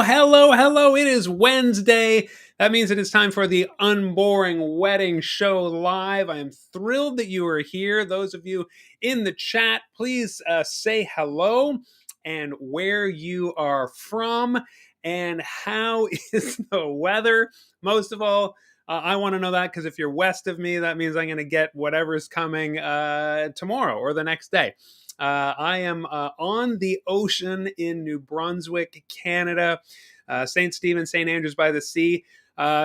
Hello. It is Wednesday. That means it is time for the Unboring Wedding Show live. I am thrilled that you are here. Those of you in the chat, please say hello and where you are from and how is the weather. Most of all, I want to know that because if you're west of me, that means I'm going to get whatever's coming tomorrow or the next day. I am on the ocean in New Brunswick, Canada, St. Stephen, St. Andrews by the Sea,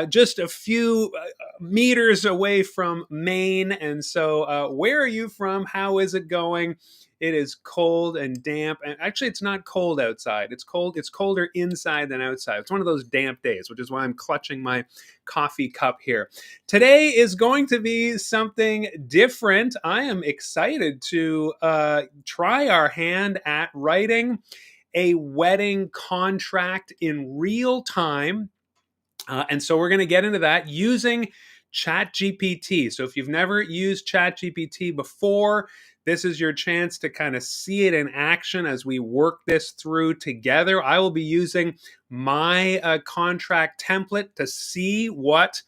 just a few meters away from Maine. And so, where are you from? How is it going? It is cold and damp, and actually, it's not cold outside. It's cold. It's colder inside than outside. It's one of those damp days, which is why I'm clutching my coffee cup here. Today is going to be something different. I am excited to try our hand at writing a wedding contract in real time. And so we're going to get into that using Chat GPT. So if you've never used Chat GPT before, this is your chance to kind of see it in action as we work this through together. I will be using my contract template to see what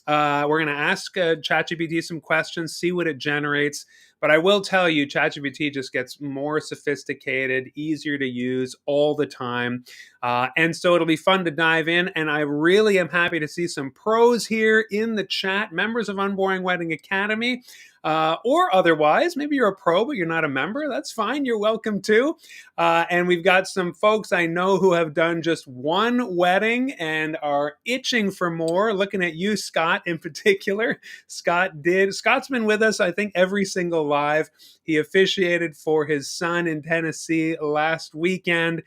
we're going to ask ChatGPT some questions, see what it generates. But I will tell you, ChatGPT just gets more sophisticated, easier to use all the time. And so it'll be fun to dive in. And I really am happy to see some pros here in the chat, members of Unboring Wedding Academy. Or otherwise, maybe you're a pro, but you're not a member. That's fine. You're welcome too. And we've got some folks I know who have done just one wedding and are itching for more. Looking at you, Scott, in particular. Scott's been with us, I think, every single live. He officiated for his son in Tennessee last weekend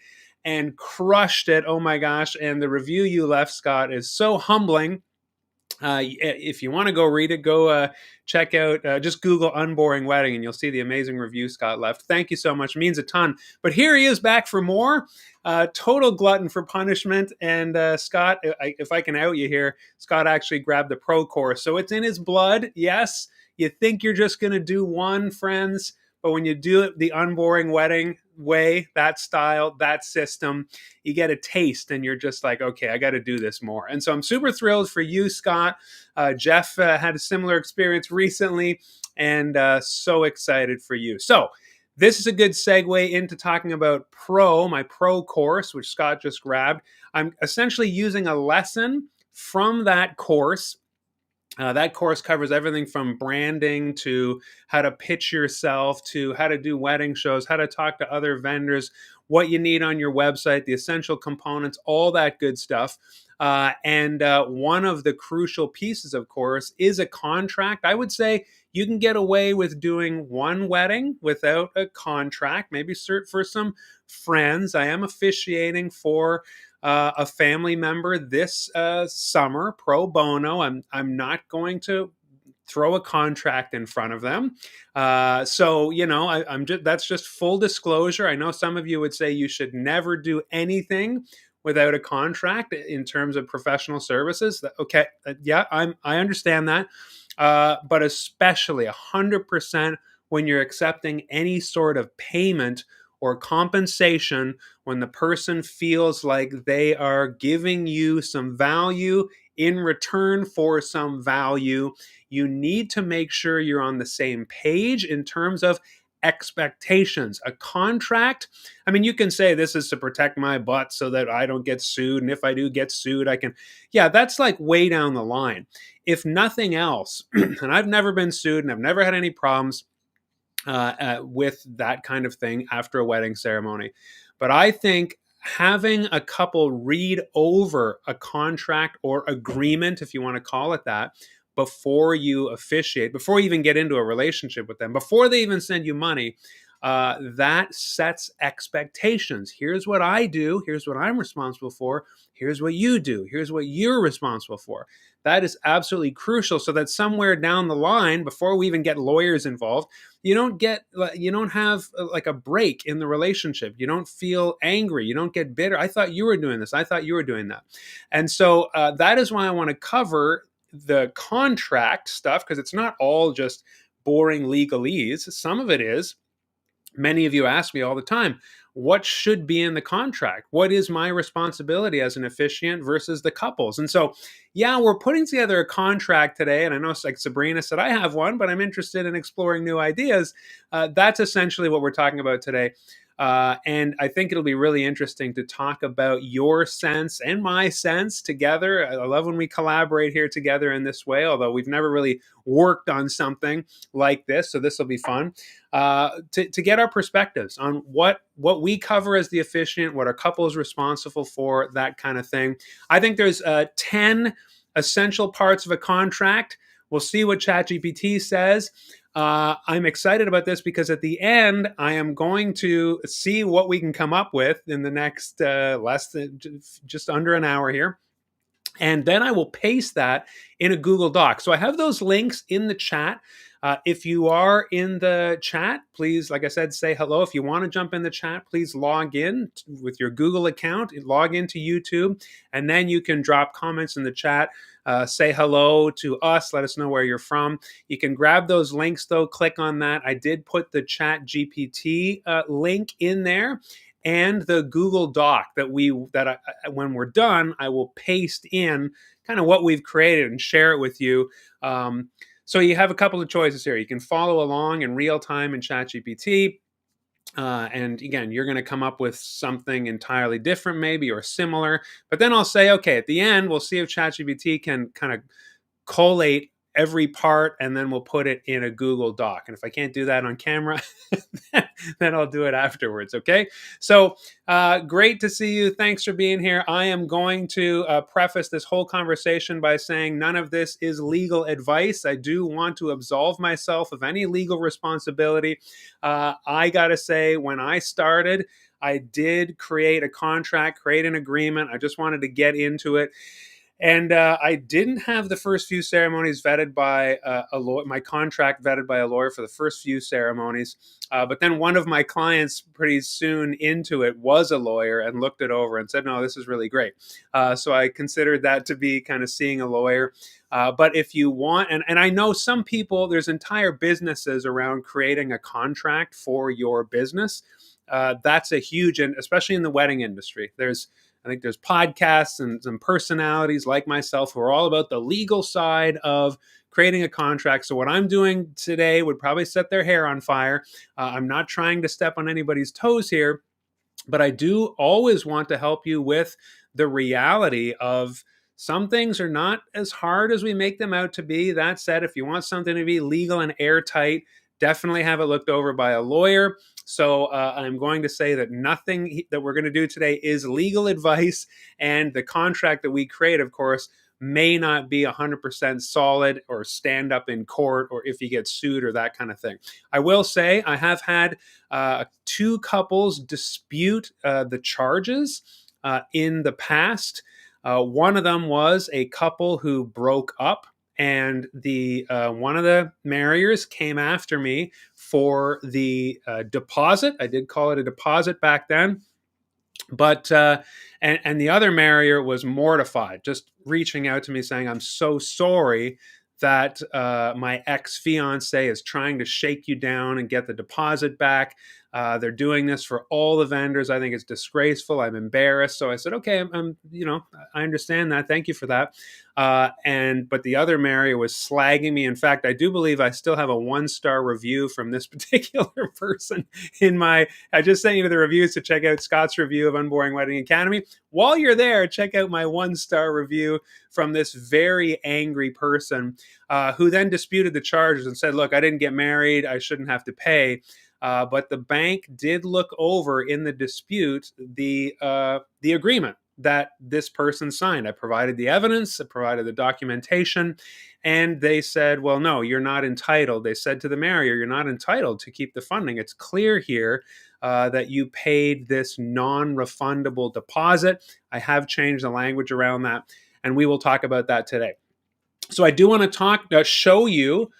and crushed it. Oh my gosh. And the review you left, Scott, is so humbling. If you want to go read it, go check out, just Google Unboring Wedding and you'll see the amazing review Scott left. Thank you so much. It means a ton. But here he is back for more. Total glutton for punishment. And Scott, if I can out you here, Scott actually grabbed the pro course. So it's in his blood. Yes, you think you're just going to do one, friends. But when you do it the Unboring Wedding way, that style, that system, you get a taste and you're just like, okay, I got to do this more. And so I'm super thrilled for you, Scott. Jeff had a similar experience recently and so excited for you. So this is a good segue into talking about my pro course, which Scott just grabbed. I'm essentially using a lesson from that course. That course covers everything from branding to how to pitch yourself to how to do wedding shows, how to talk to other vendors, what you need on your website, the essential components, all that good stuff. And one of the crucial pieces, of course, is a contract. I would say you can get away with doing one wedding without a contract, maybe for some friends. I am officiating for a family member this summer pro bono. I'm not going to throw a contract in front of them. So I'm just that's just full disclosure. I know some of you would say you should never do anything without a contract in terms of professional services. Okay, yeah, I understand that, but especially 100% when you're accepting any sort of payment or compensation, when the person feels like they are giving you some value in return for some value, you need to make sure you're on the same page in terms of expectations. A contract, I mean, you can say this is to protect my butt so that I don't get sued. And if I do get sued, I can, yeah, that's like way down the line. If nothing else, and I've never been sued and I've never had any problems with that kind of thing after a wedding ceremony. But I think having a couple read over a contract or agreement, if you want to call it that, before you officiate, before you even get into a relationship with them, before they even send you money, that sets expectations. Here's what I do. Here's what I'm responsible for. Here's what you do. Here's what you're responsible for. That is absolutely crucial so that somewhere down the line, before we even get lawyers involved, you don't have like a break in the relationship. You don't feel angry. You don't get bitter. I thought you were doing this. I thought you were doing that. And so that is why I want to cover the contract stuff, because it's not all just boring legalese. Some of it is. Many of you ask me all the time, what should be in the contract. What is my responsibility as an officiant versus the couples? And so, yeah, we're putting together a contract today. And I know, like Sabrina said, I have one, but I'm interested in exploring new ideas. That's essentially what we're talking about today. And I think it'll be really interesting to talk about your sense and my sense together. I love when we collaborate here together in this way, although we've never really worked on something like this. So this will be fun to get our perspectives on what we cover as the officiant, what our couple is responsible for, that kind of thing. I think there's 10 essential parts of a contract. We'll see what ChatGPT says. I'm excited about this because at the end, I am going to see what we can come up with in the next less than just under an hour here. And then I will paste that in a Google Doc. So I have those links in the chat. If you are in the chat, please, like I said, say hello. If you want to jump in the chat, please log in with your Google account, log into YouTube, and then you can drop comments in the chat. Say hello to us. Let us know where you're from. You can grab those links, though. Click on that. I did put the Chat GPT link in there, and the Google Doc when we're done, I will paste in kind of what we've created and share it with you. So you have a couple of choices here. You can follow along in real time in ChatGPT. And again, you're going to come up with something entirely different, maybe, or similar. But then I'll say, okay, at the end, we'll see if ChatGPT can kind of collate every part, and then we'll put it in a Google Doc. And if I can't do that on camera, then I'll do it afterwards. Okay. So great to see you. Thanks for being here. I am going to preface this whole conversation by saying none of this is legal advice. I do want to absolve myself of any legal responsibility. I got to say, when I started, I did create a contract, create an agreement. I just wanted to get into it. And I didn't have the first few ceremonies vetted by a lawyer, my contract vetted by a lawyer for the first few ceremonies. But then one of my clients pretty soon into it was a lawyer and looked it over and said, no, this is really great. So I considered that to be kind of seeing a lawyer. But if you want, and I know some people, there's entire businesses around creating a contract for your business. That's a huge, and especially in the wedding industry, I think there's podcasts and some personalities like myself who are all about the legal side of creating a contract. So what I'm doing today would probably set their hair on fire. I'm not trying to step on anybody's toes here, but I do always want to help you with the reality of some things are not as hard as we make them out to be. That said, if you want something to be legal and airtight, definitely have it looked over by a lawyer. So I'm going to say that nothing that we're going to do today is legal advice. And the contract that we create, of course, may not be 100% solid or stand up in court, or if you get sued or that kind of thing. I will say I have had two couples dispute the charges in the past. One of them was a couple who broke up, and the one of the marriers came after me for the deposit. I did call it a deposit back then, but and the other marrier was mortified, just reaching out to me saying, "I'm so sorry that my ex-fiance is trying to shake you down and get the deposit back. They're doing this for all the vendors. I think it's disgraceful. I'm embarrassed." So I said, "Okay, I understand that. Thank you for that." But the other marrier was slagging me. In fact, I do believe I still have a 1-star review from this particular person in my. I just sent you to the reviews to check out Scott's review of Unboring Wedding Academy. While you're there, check out my 1-star review from this very angry person who then disputed the charges and said, "Look, I didn't get married. I shouldn't have to pay." But the bank did look over in the dispute the agreement that this person signed. I provided the evidence, I provided the documentation, and they said, "Well, no, you're not entitled." They said to the marrier, "You're not entitled to keep the funding. It's clear here that you paid this non-refundable deposit." I have changed the language around that, and we will talk about that today. So I do want to show you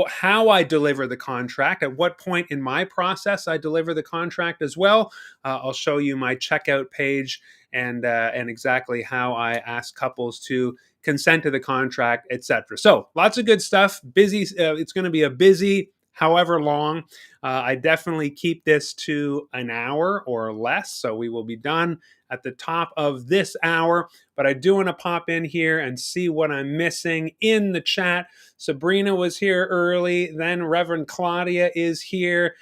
how I deliver the contract, at what point in my process I deliver the contract as well. I'll show you my checkout page and exactly how I ask couples to consent to the contract, etc. So lots of good stuff. Busy. It's going to be a busy however long. I definitely keep this to an hour or less, so we will be done at the top of this hour. But I do want to pop in here and see what I'm missing in the chat. Sabrina was here early, then Reverend Claudia is here.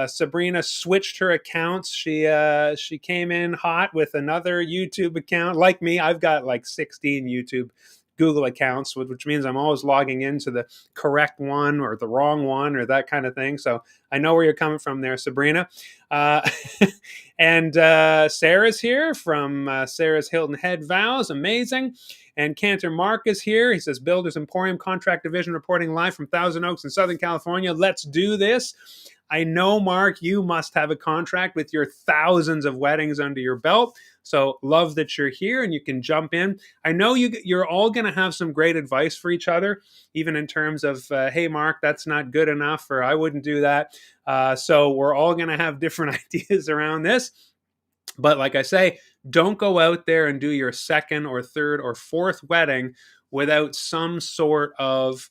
Sabrina switched her accounts. She came in hot with another YouTube account. Like me, I've got like 16 YouTube Google accounts, which means I'm always logging into the correct one or the wrong one or that kind of thing. So I know where you're coming from there, Sabrina. Uh, and Sarah's here from Sarah's Hilton Head Vows. Amazing. And Cantor Mark is here. He says, Builders Emporium Contract Division reporting live from Thousand Oaks in Southern California. Let's do this. I know, Mark, you must have a contract with your thousands of weddings under your belt. So love that you're here and you can jump in. I know you're all going to have some great advice for each other, even in terms of, hey, Mark, that's not good enough, or I wouldn't do that. So we're all going to have different ideas around this. But like I say, don't go out there and do your second or third or fourth wedding without some sort of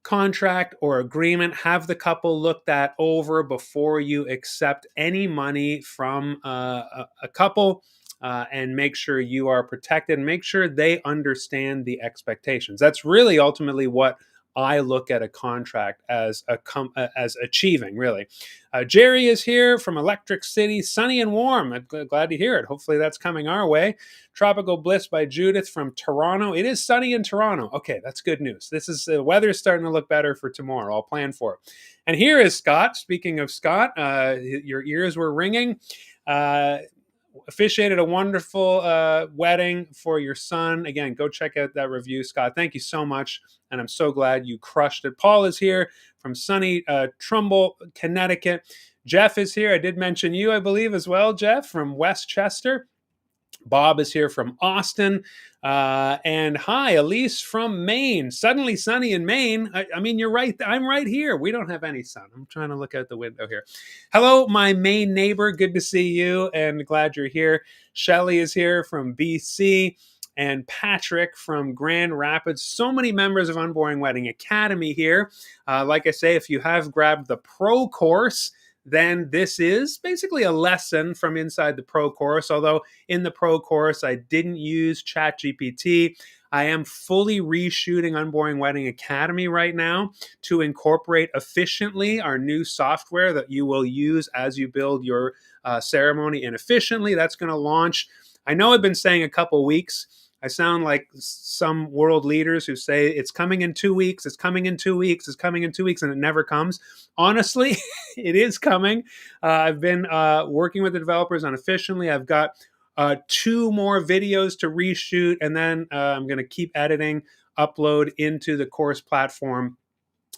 contract or agreement. Have the couple look that over before you accept any money from a couple. And make sure you are protected. Make sure they understand the expectations. That's really ultimately what I look at a contract as as achieving. Really, Jerry is here from Electric City, sunny and warm. I'm glad to hear it. Hopefully, that's coming our way. Tropical Bliss by Judith from Toronto. It is sunny in Toronto. Okay, that's good news. This is the weather's starting to look better for tomorrow. I'll plan for it. And here is Scott. Speaking of Scott, your ears were ringing. Officiated a wonderful wedding for your son. Again, go check out that review, Scott. Thank you so much, and I'm so glad you crushed it. Paul is here from sunny Trumbull, Connecticut. Jeff is here. I did mention you, I believe, as well, Jeff, from Westchester. Bob is here from Austin. And hi, Elise from Maine. Suddenly sunny in Maine. I mean, you're right. I'm right here. We don't have any sun. I'm trying to look out the window here. Hello, my Maine neighbor. Good to see you and glad you're here. Shelly is here from BC. And Patrick from Grand Rapids. So many members of Unboring Wedding Academy here. Like I say, if you have grabbed the pro course, then this is basically a lesson from inside the pro course. Although in the pro course, I didn't use Chat GPT. I am fully reshooting Unboring Wedding Academy right now to incorporate Officiantly, our new software that you will use as you build your ceremony in Efficiently. That's going to launch. I know I've been saying a couple weeks. I sound like some world leaders who say it's coming in 2 weeks, it's coming in 2 weeks, it's coming in 2 weeks, and it never comes. Honestly, it is coming. I've been working with the developers on Efficiently. I've got 2 more videos to reshoot, and then I'm going to keep editing, upload into the course platform.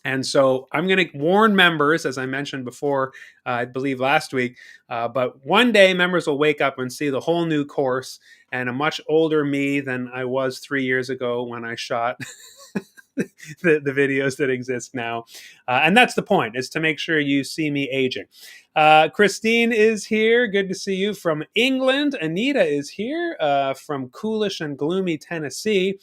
And so I'm going to warn members, as I mentioned before, I believe last week, but one day members will wake up and see the whole new course and a much older me than I was 3 years ago when I shot the videos that exist now. And that's the point, is to make sure you see me aging. Christine is here. Good to see you from England. Anita is here from coolish and gloomy Tennessee.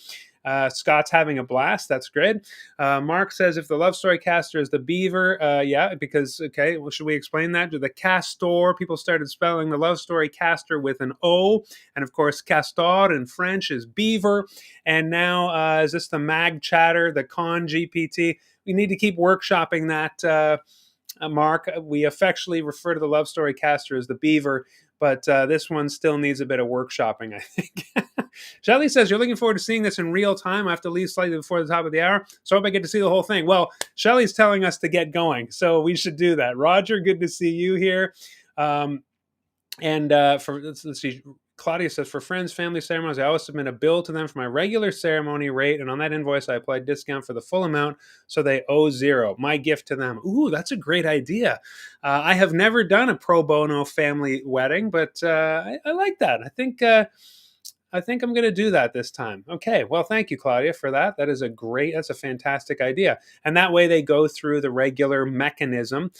Scott's having a blast. That's great. Mark says, if the love story caster is the beaver, yeah, because, okay, well, should we explain that? To the castor, people started spelling the love story caster with an O. And of course, castor in French is beaver. And now, is this the mag chatter, the con GPT? We need to keep workshopping that, Mark. We affectionately refer to the love story caster as the beaver, but this one still needs a bit of workshopping, I think. Shelly says, you're looking forward to seeing this in real time. I have to leave slightly before the top of the hour, so I hope I get to see the whole thing. Well, Shelly's telling us to get going, so we should do that. Roger, good to see you here. Let's see, Claudia says, for friends, family ceremonies, I always submit a bill to them for my regular ceremony rate, and on that invoice, I apply discount for the full amount, so they owe zero. My gift to them. Ooh, that's a great idea. I have never done a pro bono family wedding, but I like that. I think I'm going to do that this time. Okay. Well, thank you, Claudia, for that. That's a fantastic idea. And that way they go through the regular mechanism.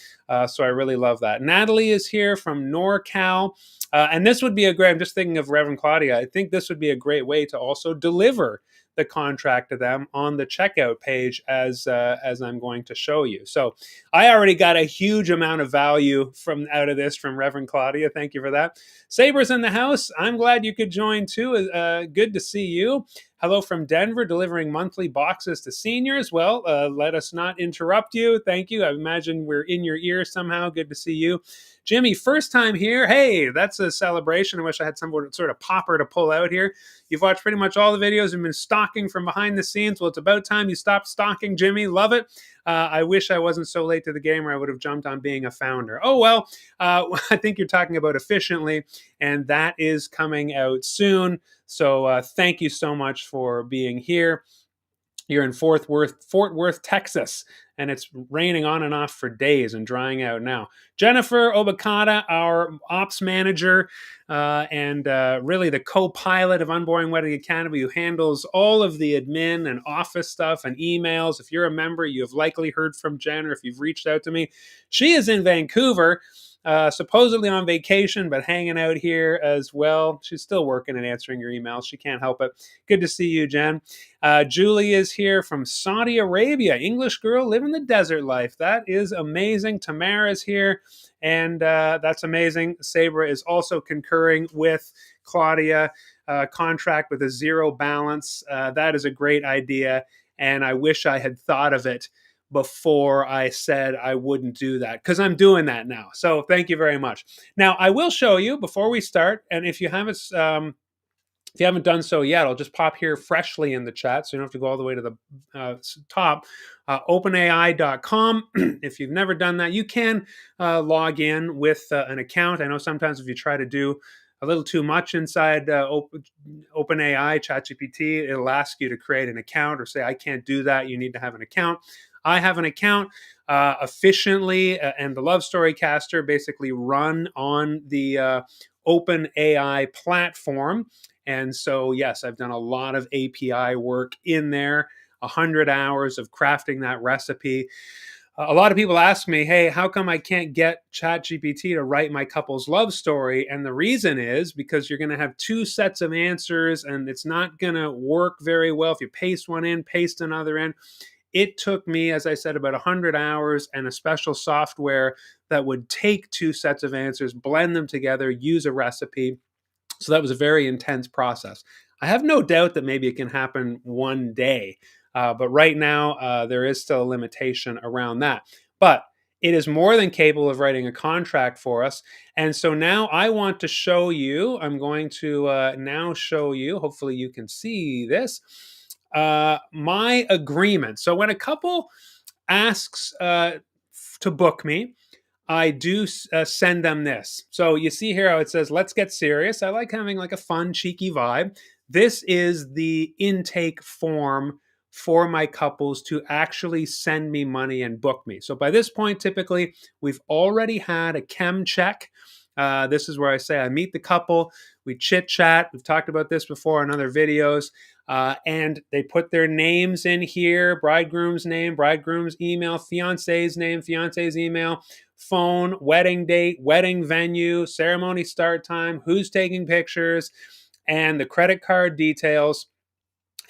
So I really love that. Natalie is here from NorCal. And this would be a great, I'm just thinking of Reverend Claudia. I think this would be a great way to also deliver the contract to them on the checkout page as I'm going to show you. So I already got a huge amount of value from out of this from Reverend Claudia. Thank you for that. Saber's in the house. I'm glad you could join too. Good to see you. Hello from Denver, delivering monthly boxes to seniors. Well, let us not interrupt you. Thank you. I imagine we're in your ear somehow. Good to see you. Jimmy, first time here. Hey, that's a celebration. I wish I had some sort of popper to pull out here. You've watched pretty much all the videos and been stalking from behind the scenes. Well, it's about time you stopped stalking, Jimmy. Love it. I wish I wasn't so late to the game or I would have jumped on being a founder. Oh, well, I think you're talking about Efficiently, and that is coming out soon. So thank you so much for being here. You're in Fort Worth, Texas, and it's raining on and off for days and drying out now. Jennifer Obakata, our ops manager and really the co-pilot of Unboring Wedding Academy, who handles all of the admin and office stuff and emails. If you're a member, you have likely heard from Jen, or if you've reached out to me. She is in Vancouver. Supposedly on vacation, but hanging out here as well. She's still working and answering your emails. She can't help it. Good to see you, Jen. Julie is here from Saudi Arabia. English girl living the desert life. That is amazing. Tamara's here, and that's amazing. Sabra is also concurring with Claudia. Contract with a zero balance. That is a great idea, and I wish I had thought of it before I said I wouldn't do that, because I'm doing that now. So thank you very much. Now I will show you before we start, and if you haven't done so yet, I'll just pop here freshly in the chat, so you don't have to go all the way to the top. OpenAI.com. If you've never done that, you can log in with an account. I know sometimes if you try to do a little too much inside OpenAI, ChatGPT, it'll ask you to create an account or say, I can't do that. You need to have an account. I have an account. Efficiently and the Love Story Caster basically run on the OpenAI platform. And so, yes, I've done a lot of API work in there, 100 hours of crafting that recipe. A lot of people ask me, hey, how come I can't get ChatGPT to write my couple's love story? And the reason is because you're going to have two sets of answers, and it's not going to work very well if you paste one in, paste another in. It took me, as I said, about 100 hours and a special software that would take two sets of answers, blend them together, use a recipe. So that was a very intense process. I have no doubt that maybe it can happen one day. But right now, there is still a limitation around that. But it is more than capable of writing a contract for us. And so now I want to show you, I'm going to now show you, hopefully you can see this, my agreement. So when a couple asks to book me, I do send them this. So you see here how it says, let's get serious. I like having like a fun, cheeky vibe. This is the intake form for my couples to actually send me money and book me. So by this point, typically, we've already had a chem check. This is where I say I meet the couple, we chit chat. We've talked about this before in other videos. And they put their names in here: bridegroom's name, bridegroom's email, fiance's name, fiance's email, phone, wedding date, wedding venue, ceremony start time, who's taking pictures, and the credit card details.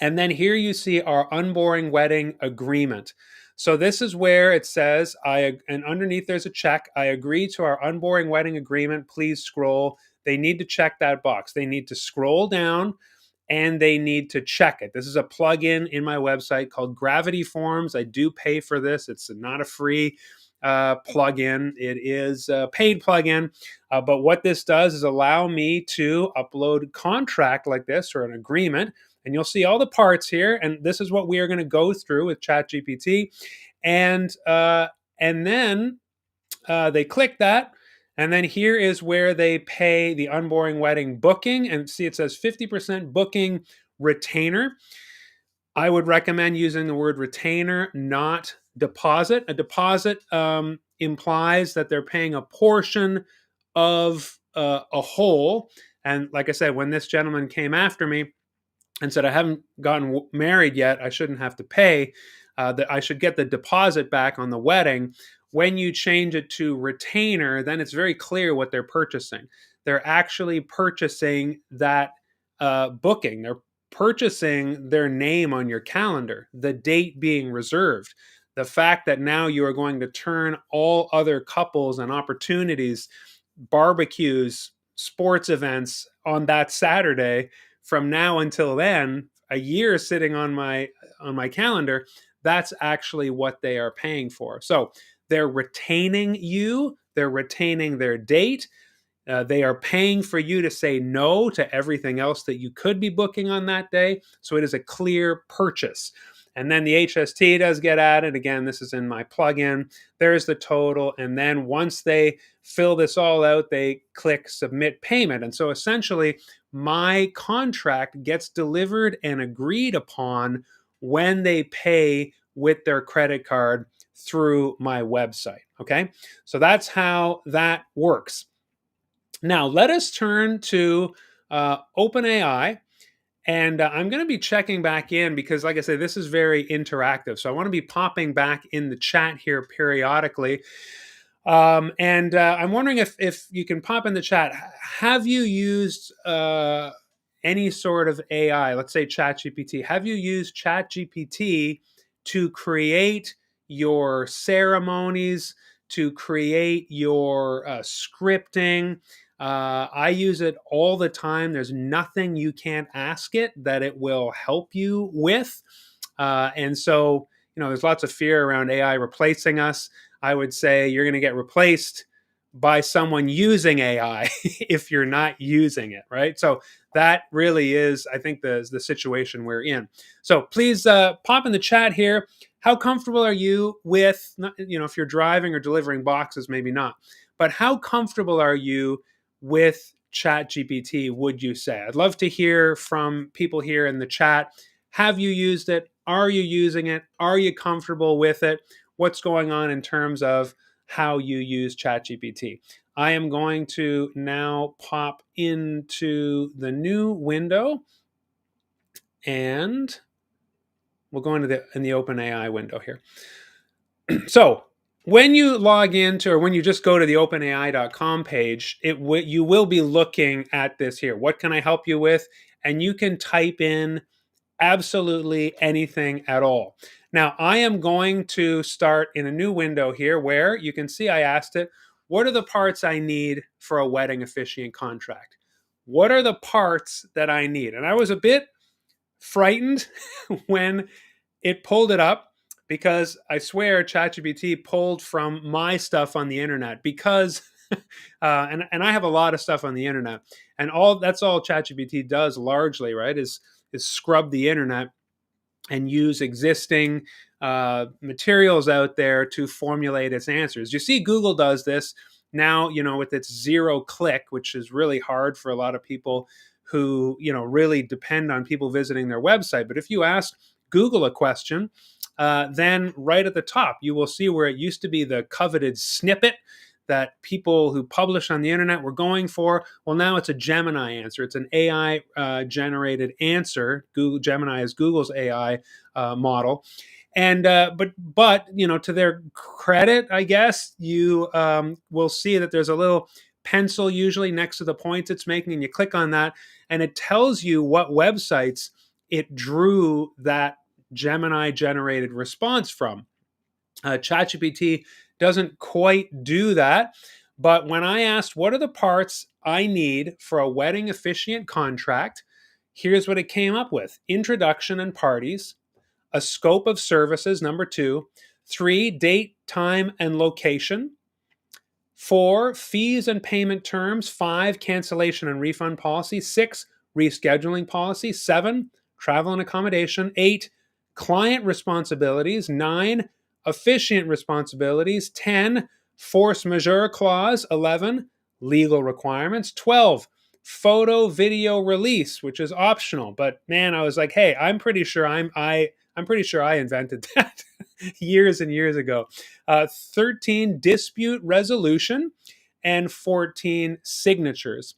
And then here you see our Unboring Wedding Agreement. So this is where it says, and underneath there's a check. I agree to our Unboring Wedding Agreement. Please scroll. They need to check that box. They need to scroll down and they need to check it. This is a plugin in my website called Gravity Forms. I do pay for this. It's not a free plugin. It is a paid plugin. But what this does is allow me to upload a contract like this, or an agreement. And you'll see all the parts here. And this is what we are going to go through with ChatGPT. And then they click that. And then here is where they pay the Unboring Wedding booking. And see, it says 50% booking retainer. I would recommend using the word retainer, not deposit. A deposit implies that they're paying a portion of a whole. And like I said, when this gentleman came after me and said, I haven't gotten married yet, I shouldn't have to pay, that I should get the deposit back on the wedding. When you change it to retainer, then it's very clear what they're purchasing. they're actually purchasing that booking. They're purchasing their name on your calendar, the date being reserved. The fact that now you are going to turn all other couples and opportunities, barbecues, sports events on that Saturday from now until then, a year sitting on my calendar, that's actually what they are paying for. So they're retaining you, they're retaining their date, they are paying for you to say no to everything else that you could be booking on that day. So it is a clear purchase. And then the HST does get added. Again, this is in my plugin. There's the total. And then once they fill this all out, they click submit payment. And so essentially, my contract gets delivered and agreed upon when they pay with their credit card through my website. Okay. So that's how that works. Now, let us turn to OpenAI. And I'm going to be checking back in because, like I said, this is very interactive. So I want to be popping back in the chat here periodically. And I'm wondering if you can pop in the chat. Have you used any sort of AI, let's say Chat GPT? Have you used Chat GPT to create your ceremonies, to create your scripting? I use it all the time. There's nothing you can't ask it that it will help you with. And so, there's lots of fear around AI replacing us. I would say you're going to get replaced by someone using AI if you're not using it, right? So that really is, I think, the situation we're in. So please pop in the chat here. How comfortable are you with, if you're driving or delivering boxes, maybe not, but how comfortable are you with Chat GPT, would you say? I'd love to hear from people here in the chat. Have you used it? Are you using it? Are you comfortable with it? What's going on in terms of how you use ChatGPT? I am going to now pop into the new window, and we'll go into the OpenAI window here. So when you log into, or when you just go to the openai.com page, you will be looking at this here. What can I help you with? And you can type in absolutely anything at all. Now, I am going to start in a new window here where you can see I asked it, what are the parts I need for a wedding officiant contract? What are the parts that I need? And I was a bit frightened when it pulled it up, because I swear ChatGPT pulled from my stuff on the internet, because and I have a lot of stuff on the internet, and that's all ChatGPT does largely, right, is scrub the internet and use existing materials out there to formulate its answers. You see, Google does this now, with its zero click, which is really hard for a lot of people who, really depend on people visiting their website. But if you ask Google a question, then right at the top, you will see where it used to be the coveted snippet that people who publish on the internet were going for. Well, now it's a Gemini answer. It's an AI generated answer. Gemini is Google's AI model. And but to their credit, I guess, you will see that there's a little pencil usually next to the points it's making, and you click on that, and it tells you what websites it drew that Gemini generated response from. ChatGPT doesn't quite do that. But when I asked, what are the parts I need for a wedding officiant contract? Here's what it came up with: introduction and parties, a scope of services, number 2, 3, date, time, and location, 4, fees and payment terms, 5, cancellation and refund policy, 6, rescheduling policy, 7, travel and accommodation, 8, client responsibilities, 9, officiant responsibilities, 10, force majeure clause, 11, legal requirements, 12, photo video release, which is optional. But man, I was like, hey, I'm pretty sure I invented that years and years ago. 13, dispute resolution, and 14, signatures.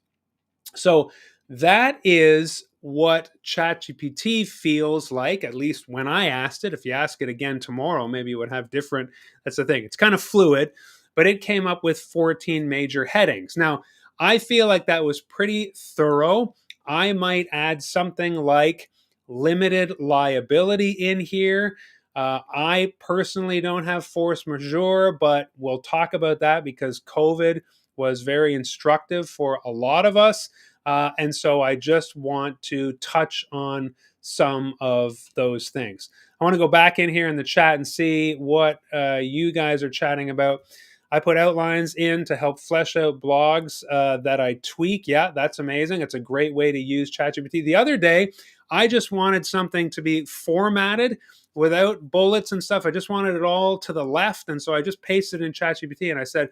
So that is what ChatGPT feels like, at least when I asked it. If you ask it again tomorrow, maybe it would have different. That's the thing. It's kind of fluid, but it came up with 14 major headings. Now, I feel like that was pretty thorough. I might add something like limited liability in here. I personally don't have force majeure, but we'll talk about that because COVID was very instructive for a lot of us. And so I just want to touch on some of those things. I want to go back in here in the chat and see what you guys are chatting about. I put outlines in to help flesh out blogs that I tweak. Yeah, that's amazing. It's a great way to use ChatGPT. The other day, I just wanted something to be formatted without bullets and stuff. I just wanted it all to the left. And so I just pasted in ChatGPT and I said,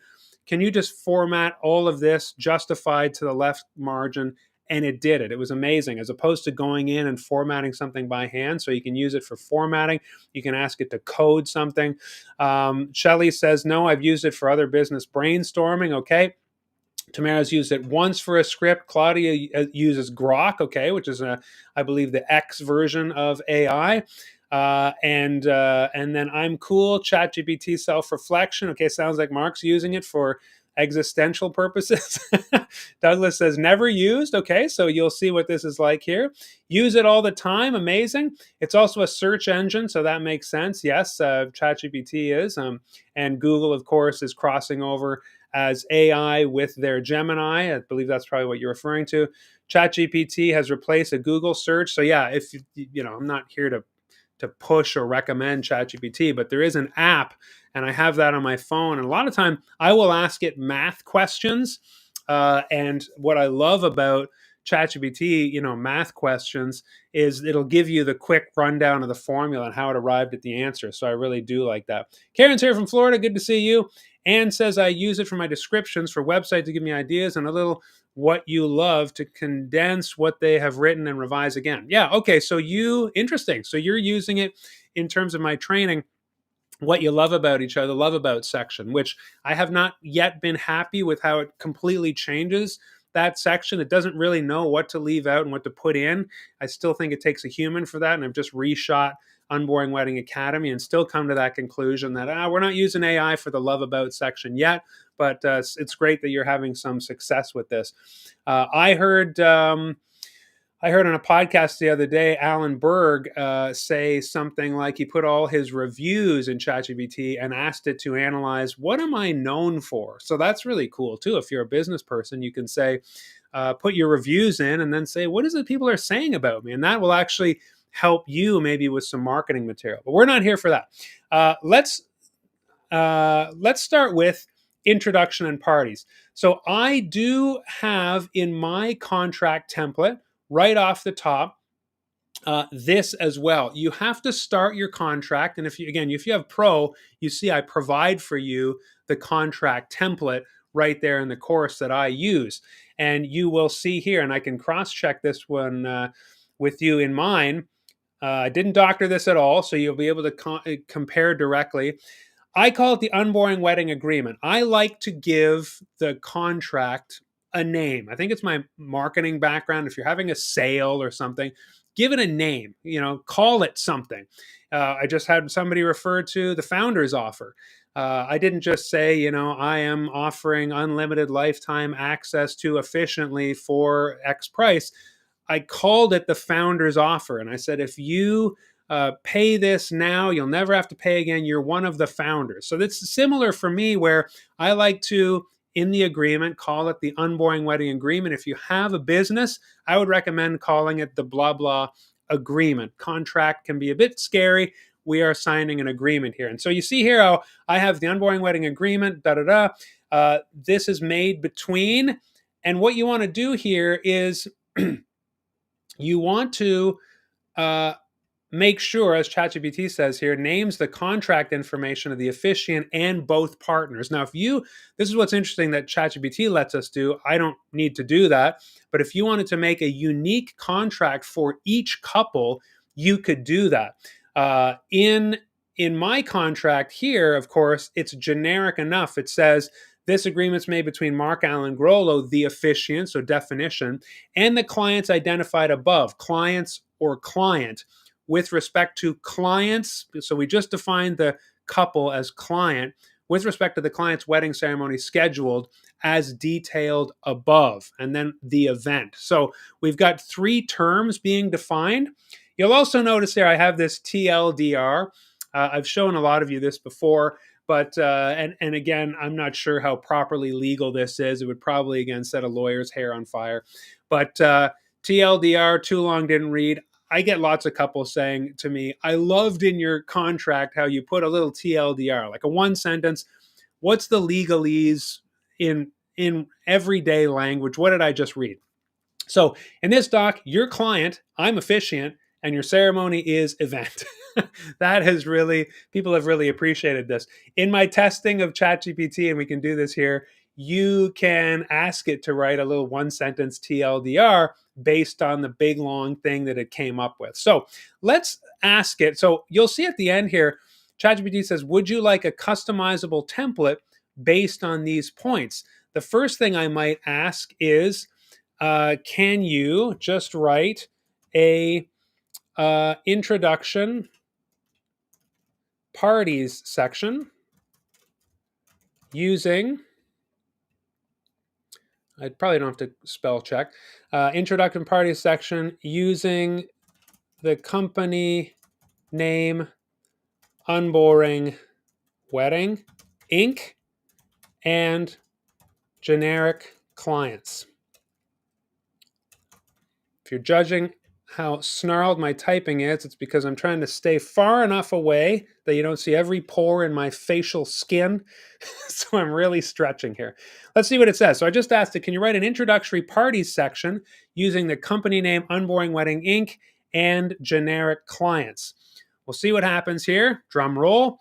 can you just format all of this justified to the left margin? And it did it. It was amazing, as opposed to going in and formatting something by hand. So you can use it for formatting. You can ask it to code something. Shelly says, no, I've used it for other business brainstorming. Okay. Tamara's used it once for a script. Claudia uses Grok, okay, which is, I believe, the X version of AI. And then I'm cool. ChatGPT self-reflection. Okay, sounds like Mark's using it for existential purposes. Douglas says never used. Okay, so you'll see what this is like here. Use it all the time. Amazing. It's also a search engine, so that makes sense. Yes, ChatGPT is. And Google, of course, is crossing over as AI with their Gemini. I believe that's probably what you're referring to. ChatGPT has replaced a Google search. So yeah, if I'm not here to push or recommend ChatGPT, but there is an app, and I have that on my phone. And a lot of time, I will ask it math questions. And what I love about ChatGPT, math questions, is it'll give you the quick rundown of the formula and how it arrived at the answer. So I really do like that. Karen's here from Florida. Good to see you. Anne says I use it for my descriptions for websites to give me ideas and a little what you love to condense what they have written and revise again. Yeah, okay, so interesting. So you're using it in terms of my training, what you love about each other, love about section, which I have not yet been happy with how it completely changes that section. It doesn't really know what to leave out and what to put in. I still think it takes a human for that, and I've just reshot Unboring Wedding Academy and still come to that conclusion that we're not using AI for the love about section yet, but it's great that you're having some success with this. I heard on a podcast the other day, Alan Berg say something like he put all his reviews in ChatGPT and asked it to analyze, what am I known for? So that's really cool too. If you're a business person, you can say, put your reviews in and then say, what is it people are saying about me? And that will actually help you maybe with some marketing material. But we're not here for that. Let's start with introduction and parties. So I do have in my contract template right off the top this as well. You have to start your contract, and if you have Pro, you see I provide for you the contract template right there in the course that I use, and you will see here, and I can cross-check this one with you in mine. I didn't doctor this at all, so you'll be able to compare directly. I call it the Unboring Wedding Agreement. I like to give the contract a name. I think it's my marketing background. If you're having a sale or something, give it a name, call it something. I just had somebody refer to the founder's offer. I didn't just say, I am offering unlimited lifetime access to Officiantly for X price. I called it the founder's offer. And I said, if you pay this now, you'll never have to pay again. You're one of the founders. So that's similar for me, where I like to, in the agreement, call it the Unboring Wedding Agreement. If you have a business, I would recommend calling it the blah, blah agreement. Contract can be a bit scary. We are signing an agreement here. And so you see here how I have the Unboring Wedding Agreement, this is made between, and what you want to do here is you want to make sure, as ChatGPT says here, names the contract information of the officiant and both partners. Now, this is what's interesting that ChatGPT lets us do. I don't need to do that. But if you wanted to make a unique contract for each couple, you could do that. In my contract here, of course, it's generic enough. It says, this agreement's made between Mark Allen Grollo, the officiant, so definition, and the clients identified above, clients or client. With respect to clients, so we just defined the couple as client. with respect to the client's wedding ceremony scheduled as detailed above, and then the event. So we've got 3 terms being defined. You'll also notice here I have this TLDR. I've shown a lot of you this before, but and again, I'm not sure how properly legal this is. It would probably again set a lawyer's hair on fire. But TLDR, too long didn't read. I get lots of couples saying to me, I loved in your contract how you put a little TLDR, like a one sentence. What's the legalese in everyday language? What did I just read? So in this doc, your client, I'm officiant, and your ceremony is event. That has really, people have really appreciated this. In my testing of Chat GPT, and we can do this here, you can ask it to write a little one sentence TLDR based on the big long thing that it came up with. So let's ask it. So you'll see at the end here, ChatGPT says, would you like a customizable template based on these points? The first thing I might ask is, can you just write a introduction parties section using, I probably don't have to spell check, introduction parties section using the company name Unboring Wedding Inc. and generic clients. If you're judging how snarled my typing is, it's because I'm trying to stay far enough away that you don't see every pore in my facial skin. So I'm really stretching here. Let's see what it says. So I just asked it, can you write an introductory parties section using the company name Unboring Wedding Inc. and generic clients? We'll see what happens here. Drum roll.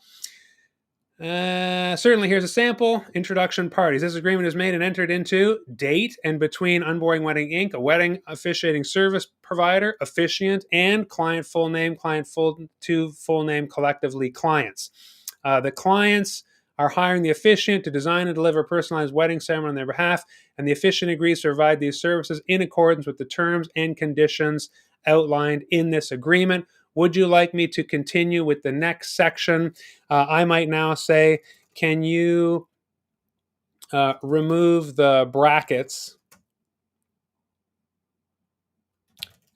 Certainly, here's a sample. Introduction parties. This agreement is made and entered into date and between Unboring Wedding Inc., a wedding officiating service provider, officiant, and client full name, client full name, collectively clients. The clients are hiring the officiant to design and deliver a personalized wedding ceremony on their behalf, and the officiant agrees to provide these services in accordance with the terms and conditions outlined in this agreement. Would you like me to continue with the next section? I might now say, can you remove the brackets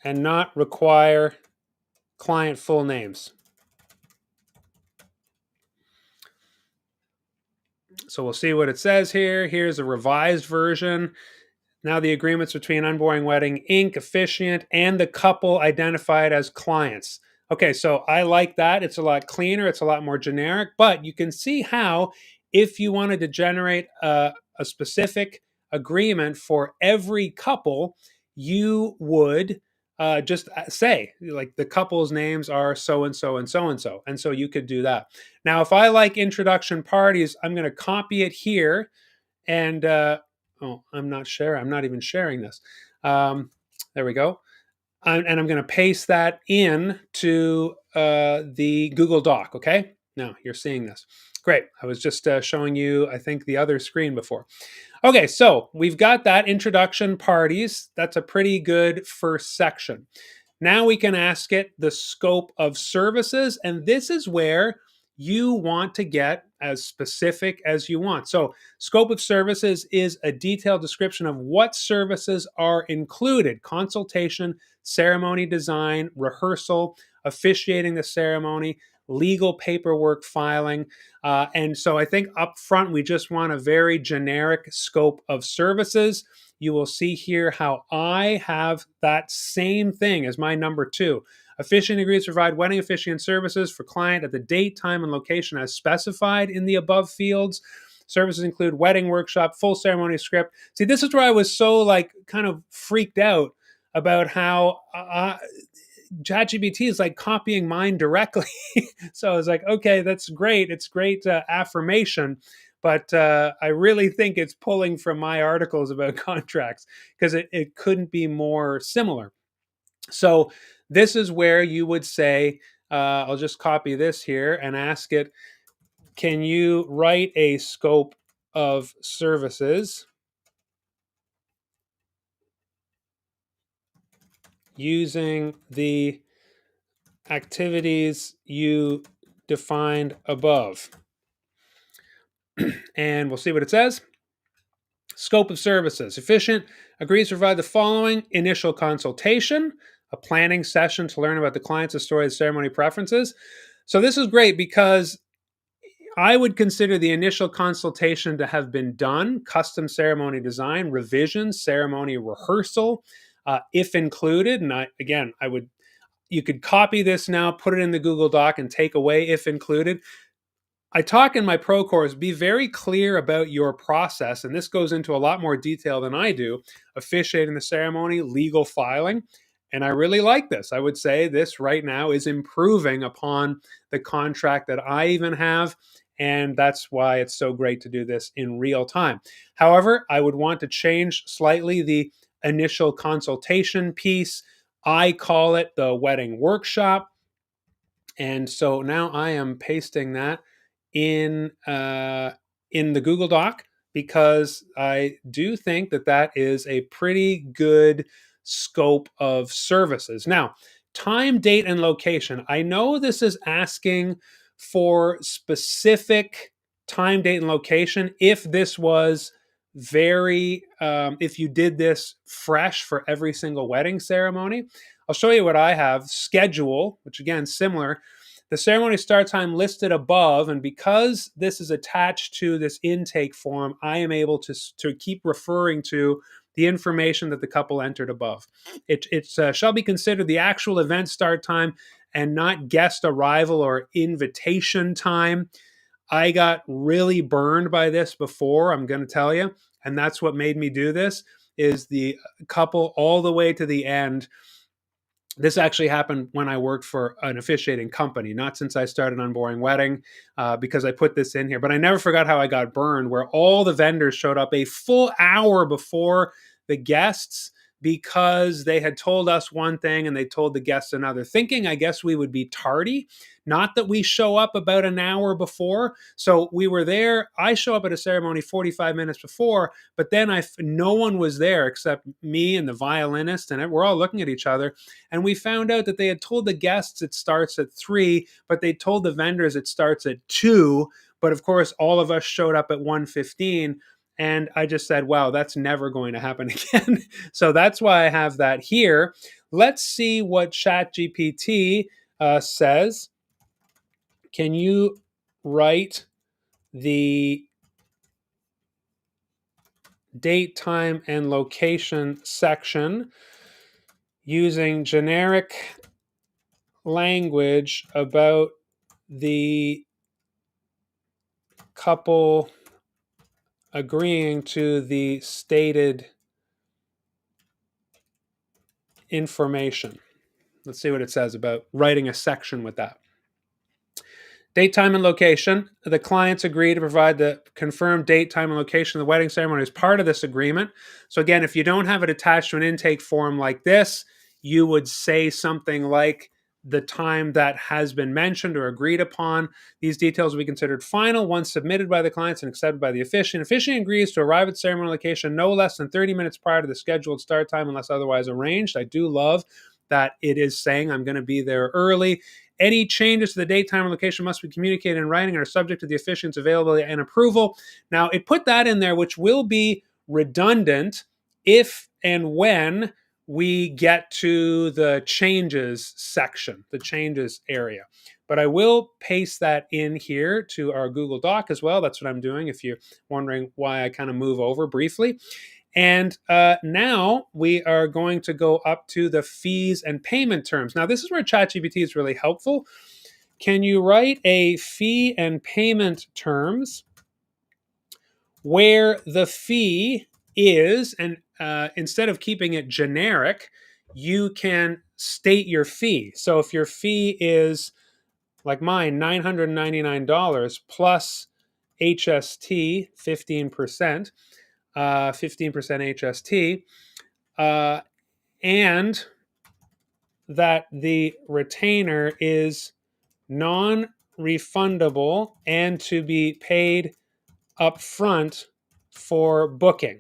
and not require client full names? So we'll see what it says here. Here's a revised version. Now the agreements between Unboring Wedding Inc., officiant, and the couple identified as clients. Okay, so I like that. It's a lot cleaner. It's a lot more generic. But you can see how if you wanted to generate a specific agreement for every couple, you would just say, like, the couple's names are so and so and so and so. And so you could do that. Now, if I like introduction parties, I'm going to copy it here and oh, I'm not sharing. I'm not even sharing this. There we go. And I'm going to paste that in to the Google Doc. Okay. Now you're seeing this. Great. I was just showing you, I think, the other screen before. Okay. So we've got that introduction parties. That's a pretty good first section. Now we can ask it the scope of services. And this is where you want to get as specific as you want. So, scope of services is a detailed description of what services are included: consultation, ceremony design, rehearsal, officiating the ceremony, legal paperwork filing. And so I think up front, we just want a very generic scope of services. You will see here how I have that same thing as my number 2. Officiant agrees to provide wedding officiant services for client at the date, time, and location as specified in the above fields. Services include wedding workshop, full ceremony script. See, this is where I was so kind of freaked out about how ChatGPT is like copying mine directly. So I was like, okay, that's great. It's great affirmation. But I really think it's pulling from my articles about contracts because it couldn't be more similar. So this is where you would say, I'll just copy this here and ask it, can you write a scope of services using the activities you defined above? And we'll see what it says. Scope of services. Officiant agrees to provide the following: initial consultation, a planning session to learn about the client's story, ceremony preferences. So this is great because I would consider the initial consultation to have been done, custom ceremony design, revision, ceremony rehearsal, if included. And I would, you could copy this now, put it in the Google Doc, and take away if included. I talk in my pro course, be very clear about your process. And this goes into a lot more detail than I do: officiating the ceremony, legal filing. And I really like this. I would say this right now is improving upon the contract that I even have. And that's why it's so great to do this in real time. However, I would want to change slightly the initial consultation piece. I call it the wedding workshop. And so now I am pasting that in the Google Doc, because I do think that that is a pretty good scope of services. Now, time, date, and location. I know this is asking for specific time, date, and location. If this was if you did this fresh for every single wedding ceremony, I'll show you what I have. Schedule, which again, similar. The ceremony start time listed above, and because this is attached to this intake form, I am able to keep referring to the information that the couple entered above. It shall be considered the actual event start time and not guest arrival or invitation time. I got really burned by this before, I'm going to tell you, and that's what made me do this. Is the couple all the way to the end. This actually happened when I worked for an officiating company, not since I started Unboring Wedding, because I put this in here. But I never forgot how I got burned, where all the vendors showed up a full hour before the guests because they had told us one thing and they told the guests another, thinking, I guess, we would be tardy. Not that we show up about an hour before. So we were there. I show up at a ceremony 45 minutes before, but then no one was there except me and the violinist, and we're all looking at each other. And we found out that they had told the guests it starts at 3, but they told the vendors it starts at 2. But of course, all of us showed up at 1:15. And I just said, wow, that's never going to happen again. So that's why I have that here. Let's see what Chat GPT says. Can you write the date, time, and location section using generic language about the couple agreeing to the stated information? Let's see what it says about writing a section with that. Date, time, and location. The clients agree to provide the confirmed date, time, and location of the wedding ceremony as part of this agreement. So again, if you don't have it attached to an intake form like this, you would say something like the time that has been mentioned or agreed upon. These details will be considered final once submitted by the clients and accepted by the officiant. Officiant agrees to arrive at ceremony location no less than 30 minutes prior to the scheduled start time unless otherwise arranged. I do love that it is saying I'm going to be there early. Any changes to the date, time, and location must be communicated in writing and are subject to the officiant's availability and approval. Now, it put that in there, which will be redundant if and when we get to the changes section, the changes area. But I will paste that in here to our Google Doc as well. That's what I'm doing, if you're wondering why I kind of move over briefly. And now we are going to go up to the fees and payment terms. Now, this is where ChatGPT is really helpful. Can you write a fee and payment terms where the fee is, and instead of keeping it generic, you can state your fee. So if your fee is, like mine, $999 plus HST, 15%, 15% HST, and that the retainer is non-refundable and to be paid upfront for booking.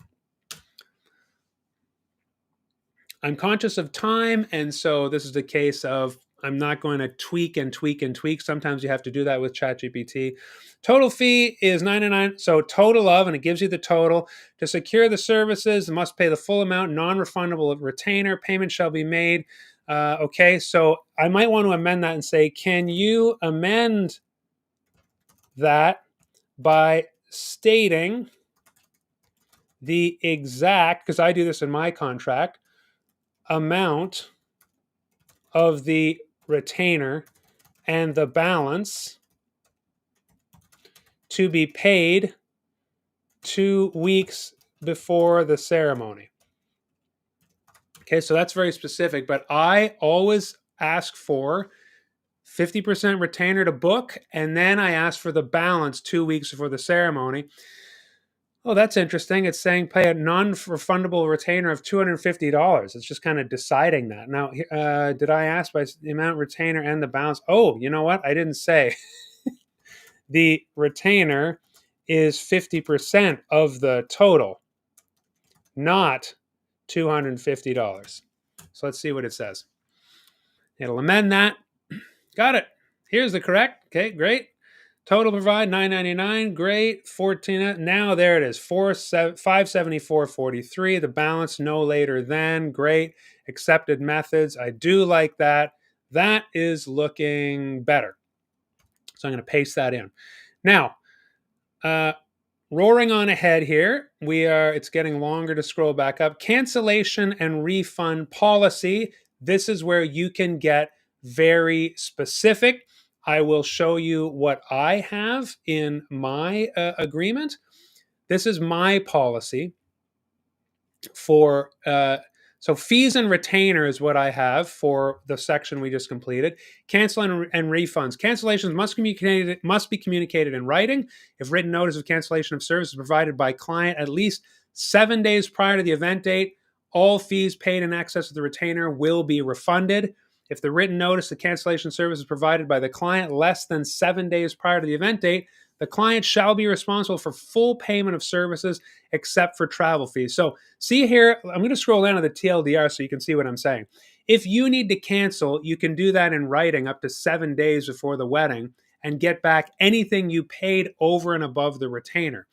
I'm conscious of time, and so this is the case of I'm not going to tweak and tweak and tweak. Sometimes you have to do that with Chat GPT. Total fee is 99. So total of, and it gives you the total. To secure the services, must pay the full amount, non-refundable retainer. Payment shall be made. Okay, so I might want to amend that and say, can you amend that by stating the exact, because I do this in my contract, amount of the retainer and the balance to be paid 2 weeks before the ceremony. Okay, so that's very specific, but I always ask for 50% retainer to book, and then I ask for the balance 2 weeks before the ceremony. Oh, that's interesting. It's saying pay a non-refundable retainer of $250. It's just kind of deciding that. Now, did I ask by the amount retainer and the balance? Oh, you know what? I didn't say. The retainer is 50% of the total, not $250. So let's see what it says. It'll amend that. Got it. Here's the correct. Okay, great. Total provide $999. Great. 14. Now there it is. 574.43. The balance no later than. Great. Accepted methods. I do like that. That is looking better. So I'm going to paste that in. Now, roaring on ahead here, it's getting longer to scroll back up. Cancellation and refund policy. This is where you can get very specific. I will show you what I have in my agreement. This is my policy for so fees and retainer is what I have for the section we just completed. Cancel and refunds. Cancellations must be communicated in writing. If written notice of cancellation of service is provided by client at least 7 days prior to the event date, all fees paid in excess of the retainer will be refunded. If the written notice of cancellation service is provided by the client less than 7 days prior to the event date, the client shall be responsible for full payment of services except for travel fees. So see here, I'm going to scroll down to the TLDR so you can see what I'm saying. If you need to cancel, you can do that in writing up to 7 days before the wedding and get back anything you paid over and above the retainer.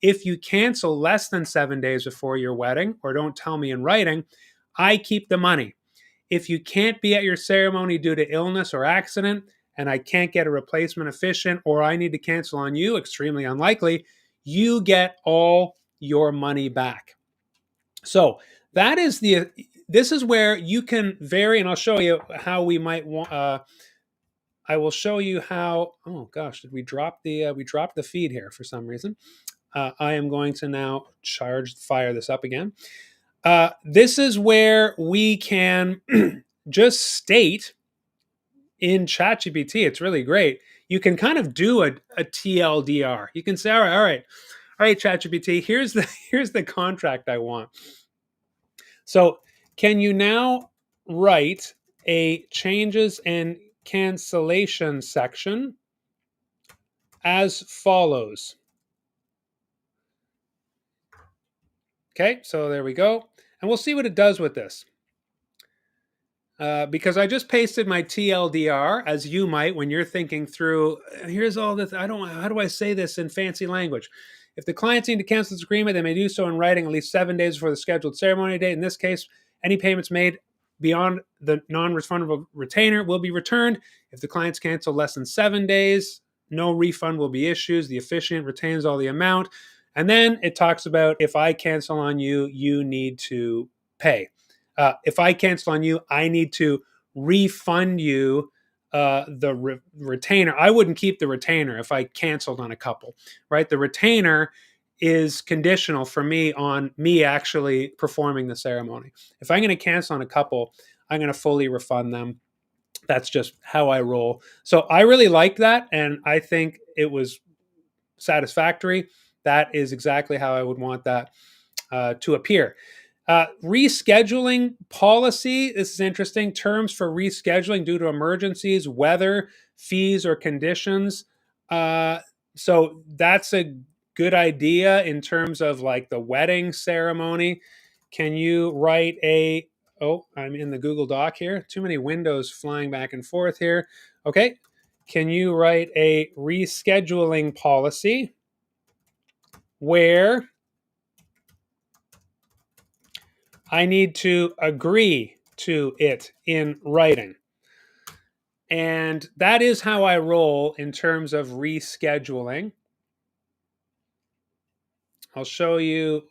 If you cancel less than 7 days before your wedding or don't tell me in writing, I keep the money. If you can't be at your ceremony due to illness or accident, and I can't get a replacement officiant, or I need to cancel on you, extremely unlikely, you get all your money back. So this is where you can vary, and I'll show you how we might want. I will show you how. Oh gosh, did we drop the feed here for some reason? I am going to now fire this up again. This is where we can just state in Chat GPT. It's really great. You can kind of do a TLDR. You can say, all right, Chat GPT, here's the contract I want. So can you now write a changes and cancellation section as follows? Okay, so there we go. And we'll see what it does with this. Because I just pasted my TLDR, as you might when you're thinking through, here's all this, how do I say this in fancy language? If the clients need to cancel this agreement, they may do so in writing at least 7 days before the scheduled ceremony date. In this case, any payments made beyond the non-refundable retainer will be returned. If the clients cancel less than 7 days, no refund will be issued. The officiant retains all the amount. And then it talks about if I cancel on you, you need to pay. If I cancel on you, I need to refund you the retainer. I wouldn't keep the retainer if I canceled on a couple, right? The retainer is conditional for me on me actually performing the ceremony. If I'm going to cancel on a couple, I'm going to fully refund them. That's just how I roll. So I really like that, and I think it was satisfactory. That is exactly how I would want that to appear. Rescheduling policy. This is interesting. Terms for rescheduling due to emergencies, weather, fees, or conditions. So that's a good idea in terms of like the wedding ceremony. Can you write a Oh, I'm in the Google Doc here. Too many windows flying back and forth here. Okay. Can you write a rescheduling policy where I need to agree to it in writing? And that is how I roll in terms of rescheduling. I'll show you.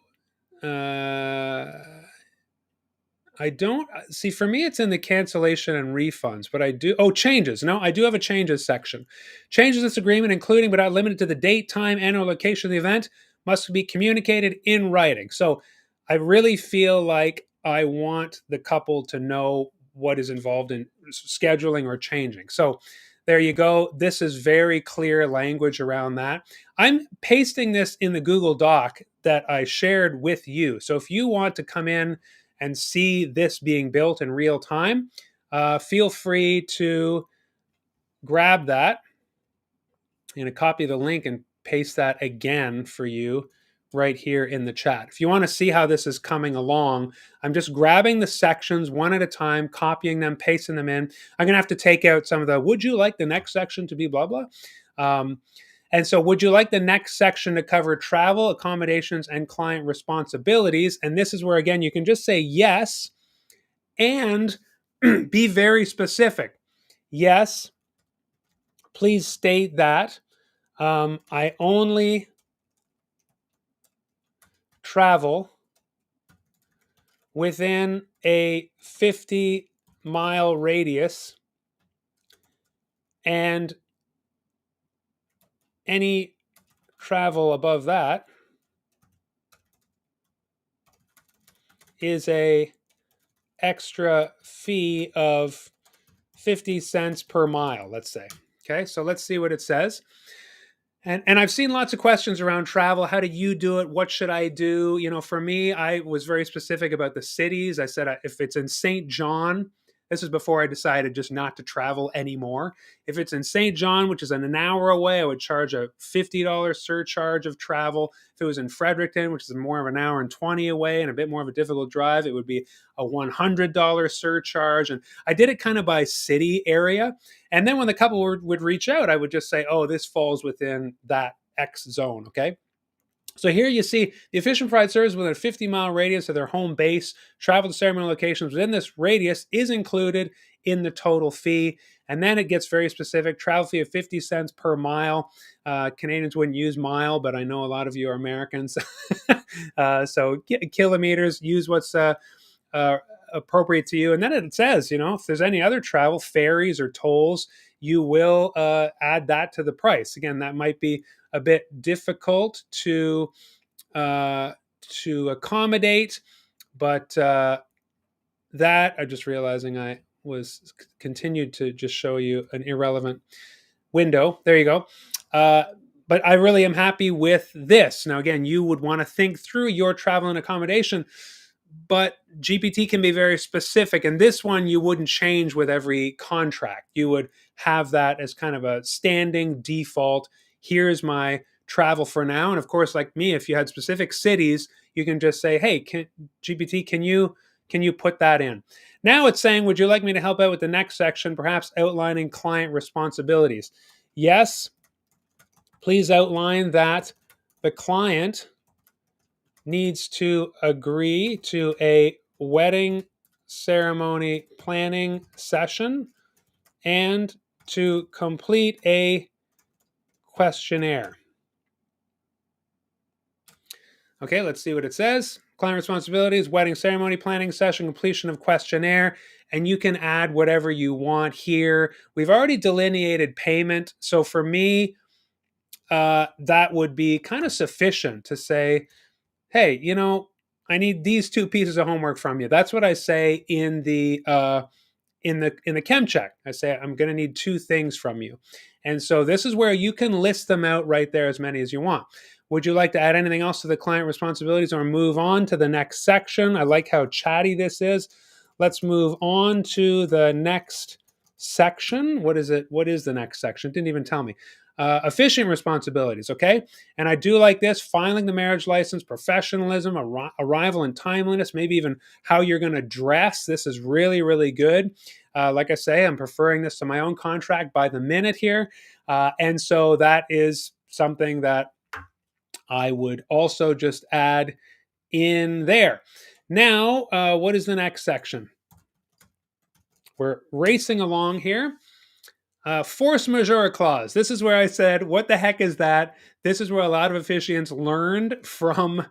I don't see, for me, it's in the cancellation and refunds, but I do. Oh, changes. No, I do have a changes section. Changes this agreement, including but not limited to the date, time, and or location of the event, must be communicated in writing. So I really feel like I want the couple to know what is involved in scheduling or changing. So there you go. This is very clear language around that. I'm pasting this in the Google Doc that I shared with you. So if you want to come in and see this being built in real time, feel free to grab that and copy the link and paste that again for you right here in the chat. If you want to see how this is coming along, I'm just grabbing the sections one at a time, copying them, pasting them in. I'm going to have to take out some of the, would you like the next section to be blah, blah? And so, would you like the next section to cover travel, accommodations, and client responsibilities? And this is where, again, you can just say yes and be very specific. Yes, please state that I only travel within a 50-mile radius, and any travel above that is a extra fee of 50 cents per mile, let's say. Okay, so let's see what it says. And I've seen lots of questions around travel. How do you do it? What should I do? You know, for me, I was very specific about the cities. I said if it's in St. John, this is before I decided just not to travel anymore. If it's in St. John, which is an hour away, I would charge a $50 surcharge of travel. If it was in Fredericton, which is more of an hour and 20 away and a bit more of a difficult drive, it would be a $100 surcharge. And I did it kind of by city area. And then when the couple would reach out, I would just say, oh, this falls within that X zone. Okay. So here you see the officiant provides service within a 50-mile radius of their home base. Travel to ceremonial locations within this radius is included in the total fee. And then it gets very specific. Travel fee of 50 cents per mile. Canadians wouldn't use mile, but I know a lot of you are Americans. So kilometers, use what's appropriate to you. And then it says, if there's any other travel, ferries or tolls, you will add that to the price. Again, that might be a bit difficult to accommodate, but that I'm just realizing I was continued to just show you an irrelevant window. There you go. But I really am happy with this. Now, again, you would want to think through your travel and accommodation, but GPT can be very specific. And this one you wouldn't change with every contract. You would have that as kind of a standing default. Here's my travel for now. And of course, like me, if you had specific cities, you can just say, hey, GPT, can you put that in? Now it's saying, would you like me to help out with the next section, perhaps outlining client responsibilities? Yes, please outline that the client needs to agree to a wedding ceremony planning session and to complete a questionnaire. Okay, let's see what it says. Client responsibilities, wedding ceremony planning session, completion of questionnaire, and you can add whatever you want here. We've already delineated payment. So for me, that would be kind of sufficient to say, hey, I need these two pieces of homework from you. That's what I say in the chem check. I say I'm going to need two things from you, and so this is where you can list them out right there, as many as you want. Would you like to add anything else to the client responsibilities or move on to the next section? I like how chatty this is. Let's move on to the next section. What is it? What is the next section? It didn't even tell me. Officiant responsibilities, okay? And I do like this: filing the marriage license, professionalism, arrival and timeliness, maybe even how you're going to dress. This is really, really good. Like I say, I'm preferring this to my own contract by the minute here. And so that is something that I would also just add in there. Now, what is the next section? We're racing along here. Force majeure clause. This is where I said, what the heck is that? This is where a lot of officiants learned from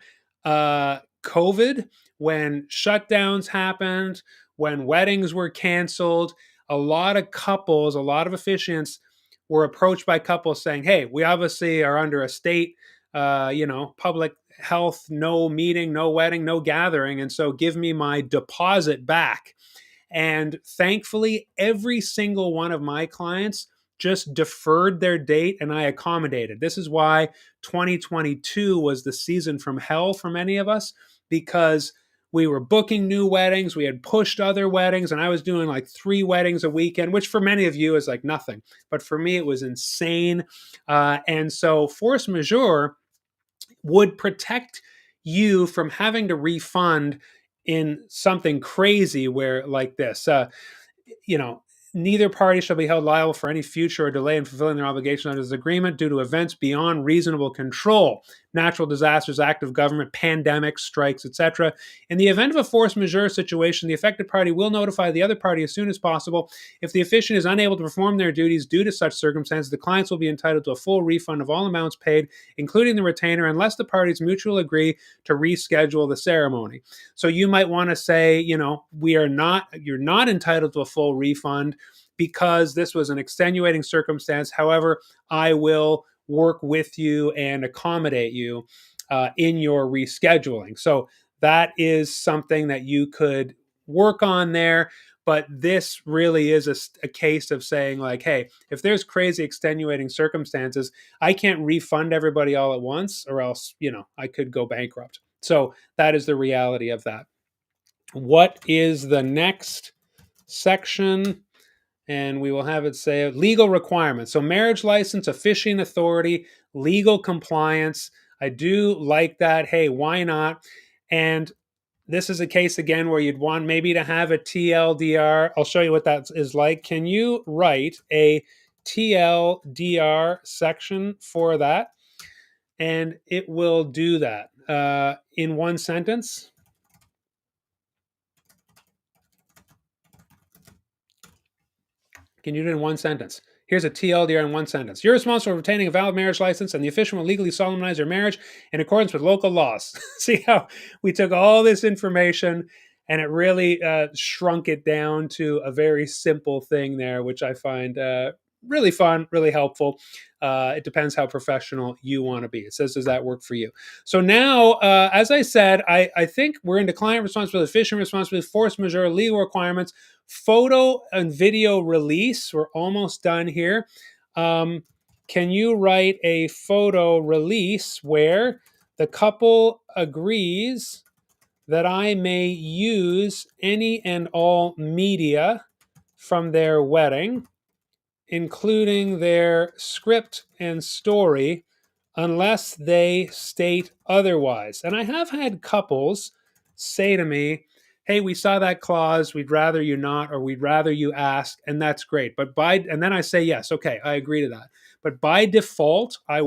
COVID, when shutdowns happened, when weddings were canceled. A lot of couples, a lot of officiants were approached by couples saying, hey, we obviously are under a state, public health, no meeting, no wedding, no gathering. And so give me my deposit back. And thankfully, every single one of my clients just deferred their date and I accommodated. This is why 2022 was the season from hell for many of us, because we were booking new weddings. We had pushed other weddings, and I was doing like 3 weddings a weekend, which for many of you is like nothing. But for me, it was insane. And so force majeure would protect you from having to refund in something crazy where like this. You know, neither party shall be held liable for any future or delay in fulfilling their obligation under this agreement due to events beyond reasonable control, natural disasters, act of government, pandemics, strikes, etc. In the event of a force majeure situation, the affected party will notify the other party as soon as possible. If the officiant is unable to perform their duties due to such circumstances, the clients will be entitled to a full refund of all amounts paid, including the retainer, unless the parties mutually agree to reschedule the ceremony. So you might want to say, you're not entitled to a full refund because this was an extenuating circumstance. However, I will work with you and accommodate you in your rescheduling. So that is something that you could work on there. But this really is a case of saying, like, hey, if there's crazy extenuating circumstances, I can't refund everybody all at once, or else, I could go bankrupt. So that is the reality of that. What is the next section? And we will have it say legal requirements. So marriage license, officiating authority, legal compliance. I do like that. Hey, why not? And this is a case again where you'd want maybe to have a TLDR. I'll show you what that is like. Can you write a TLDR section for that? And it will do that in one sentence. Can you do it in one sentence? Here's a TLDR in one sentence. You're responsible for obtaining a valid marriage license, and the officiant will legally solemnize your marriage in accordance with local laws. See how we took all this information and it really shrunk it down to a very simple thing there, which I find really fun, really helpful. It depends how professional you want to be. It says, does that work for you? So now, as I said, I think we're into client responsibility, officiant responsibility, force majeure, legal requirements, photo and video release. We're almost done here. Can you write a photo release where the couple agrees that I may use any and all media from their wedding, including their script and story, unless they state otherwise? And I have had couples say to me, hey, we saw that clause, we'd rather you not, or we'd rather you ask, and that's great. And then I say, yes, okay, I agree to that. But by default, I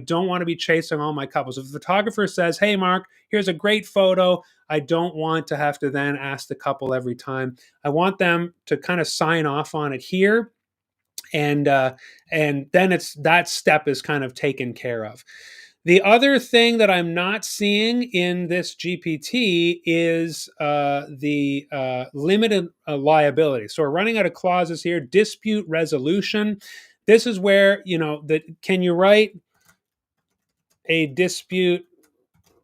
don't want to be chasing all my couples. If the photographer says, hey, Mark, here's a great photo, I don't want to have to then ask the couple every time. I want them to kind of sign off on it here, and then it's that step is kind of taken care of. The other thing that I'm not seeing in this GPT is the limited liability. So we're running out of clauses here. Dispute resolution. This is where, can you write a dispute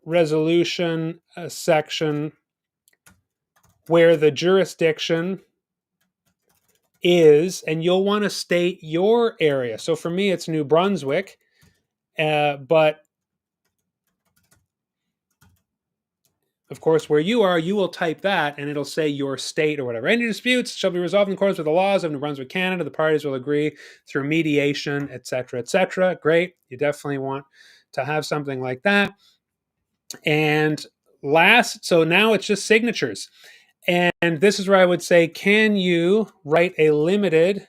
resolution section where the jurisdiction is, and you'll want to state your area. So for me, it's New Brunswick, but of course, where you are, you will type that and it'll say your state or whatever. Any disputes shall be resolved in accordance with the laws of New Brunswick, Canada. The parties will agree through mediation, etc., etc. Great. You definitely want to have something like that. And last, so now it's just signatures. And this is where I would say, can you write a limited